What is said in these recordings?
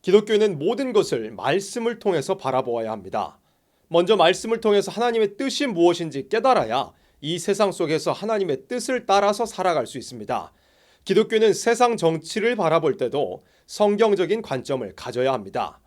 기독교는 모든 것을 말씀을 통해서 바라보아야 합니다. 먼저 말씀을 통해서 하나님의 뜻이 무엇인지 깨달아야 이 세상 속에서 하나님의 뜻을 따라서 살아갈 수 있습니다. 기독교는 세상 정치를 바라볼 때도 성경적인 관점을 가져야 합니다.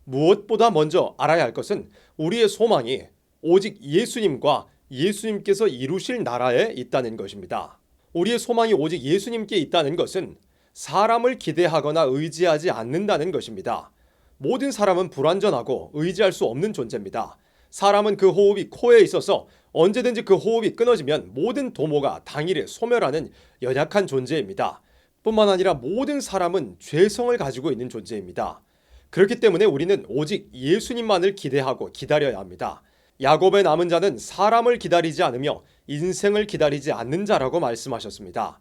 무엇보다 먼저 알아야 할 것은 우리의 소망이 오직 예수님과 예수님께서 이루실 나라에 있다는 것입니다. 우리의 소망이 오직 예수님께 있다는 것은 사람을 기대하거나 의지하지 않는다는 것입니다. 모든 사람은 불완전하고 의지할 수 없는 존재입니다. 사람은 그 호흡이 코에 있어서 언제든지 그 호흡이 끊어지면 모든 도모가 당일에 소멸하는 연약한 존재입니다. 뿐만 아니라 모든 사람은 죄성을 가지고 있는 존재입니다. 그렇기 때문에 우리는 오직 예수님만을 기대하고 기다려야 합니다. 야곱의 남은 자는 사람을 기다리지 않으며 인생을 기다리지 않는 자라고 말씀하셨습니다.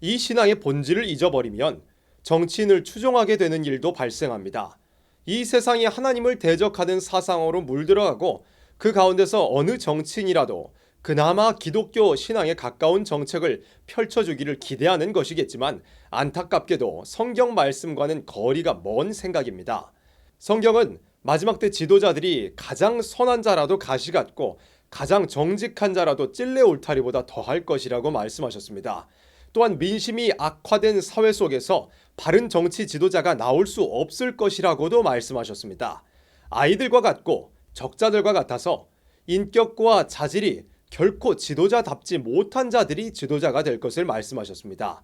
이 신앙의 본질을 잊어버리면 정치인을 추종하게 되는 일도 발생합니다. 이 세상이 하나님을 대적하는 사상으로 물들어가고 그 가운데서 어느 정치인이라도 그나마 기독교 신앙에 가까운 정책을 펼쳐주기를 기대하는 것이겠지만 안타깝게도 성경 말씀과는 거리가 먼 생각입니다. 성경은 마지막 때 지도자들이 가장 선한 자라도 가시 같고 가장 정직한 자라도 찔레 울타리보다 더할 것이라고 말씀하셨습니다. 또한 민심이 악화된 사회 속에서 바른 정치 지도자가 나올 수 없을 것이라고도 말씀하셨습니다. 아이들과 같고 적자들과 같아서 인격과 자질이 결코 지도자답지 못한 자들이 지도자가 될 것을 말씀하셨습니다.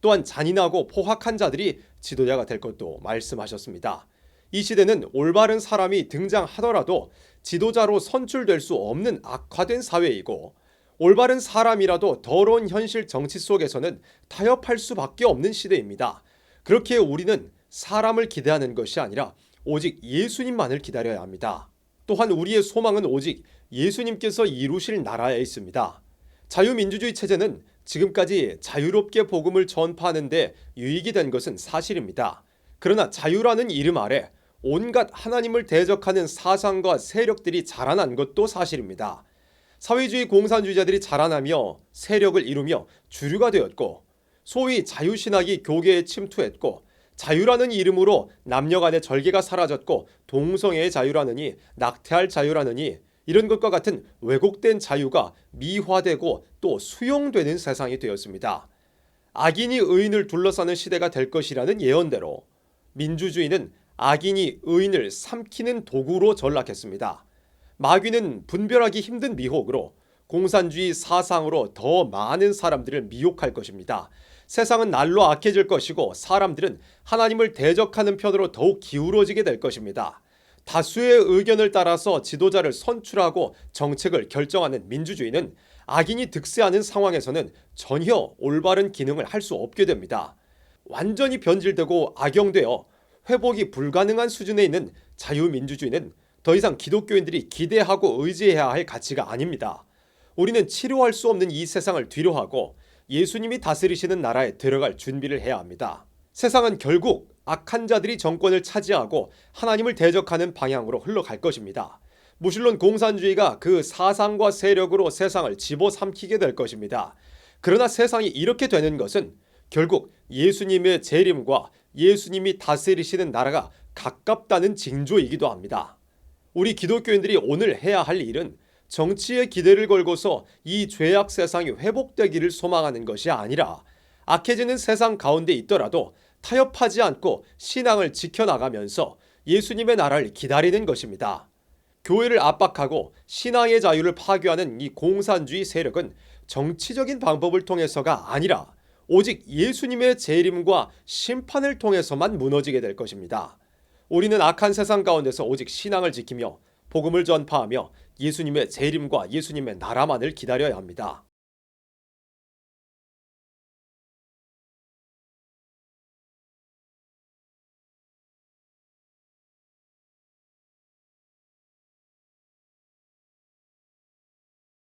또한 잔인하고 포악한 자들이 지도자가 될 것도 말씀하셨습니다. 이 시대는 올바른 사람이 등장하더라도 지도자로 선출될 수 없는 악화된 사회이고 올바른 사람이라도 더러운 현실 정치 속에서는 타협할 수밖에 없는 시대입니다. 그렇기에 우리는 사람을 기대하는 것이 아니라 오직 예수님만을 기다려야 합니다. 또한 우리의 소망은 오직 예수님께서 이루실 나라에 있습니다. 자유민주주의 체제는 지금까지 자유롭게 복음을 전파하는 데 유익이 된 것은 사실입니다. 그러나 자유라는 이름 아래 온갖 하나님을 대적하는 사상과 세력들이 자라난 것도 사실입니다. 사회주의 공산주의자들이 자라나며 세력을 이루며 주류가 되었고 소위 자유신학이 교계에 침투했고 자유라는 이름으로 남녀 간의 절개가 사라졌고 동성애의 자유라느니 낙태할 자유라느니 이런 것과 같은 왜곡된 자유가 미화되고 또 수용되는 세상이 되었습니다. 악인이 의인을 둘러싸는 시대가 될 것이라는 예언대로 민주주의는 악인이 의인을 삼키는 도구로 전락했습니다. 마귀는 분별하기 힘든 미혹으로 공산주의 사상으로 더 많은 사람들을 미혹할 것입니다. 세상은 날로 악해질 것이고 사람들은 하나님을 대적하는 편으로 더욱 기울어지게 될 것입니다. 다수의 의견을 따라서 지도자를 선출하고 정책을 결정하는 민주주의는 악인이 득세하는 상황에서는 전혀 올바른 기능을 할 수 없게 됩니다. 완전히 변질되고 악용되어 회복이 불가능한 수준에 있는 자유민주주의는 더 이상 기독교인들이 기대하고 의지해야 할 가치가 아닙니다. 우리는 치료할 수 없는 이 세상을 뒤로하고 예수님이 다스리시는 나라에 들어갈 준비를 해야 합니다. 세상은 결국 악한 자들이 정권을 차지하고 하나님을 대적하는 방향으로 흘러갈 것입니다. 물론 공산주의가 그 사상과 세력으로 세상을 집어삼키게 될 것입니다. 그러나 세상이 이렇게 되는 것은 결국 예수님의 재림과 예수님이 다스리시는 나라가 가깝다는 징조이기도 합니다. 우리 기독교인들이 오늘 해야 할 일은 정치에 기대를 걸고서 이 죄악 세상이 회복되기를 소망하는 것이 아니라 악해지는 세상 가운데 있더라도 타협하지 않고 신앙을 지켜나가면서 예수님의 나라를 기다리는 것입니다. 교회를 압박하고 신앙의 자유를 파괴하는 이 공산주의 세력은 정치적인 방법을 통해서가 아니라 오직 예수님의 재림과 심판을 통해서만 무너지게 될 것입니다. 우리는 악한 세상 가운데서 오직 신앙을 지키며 복음을 전파하며 예수님의 재림과 예수님의 나라만을 기다려야 합니다.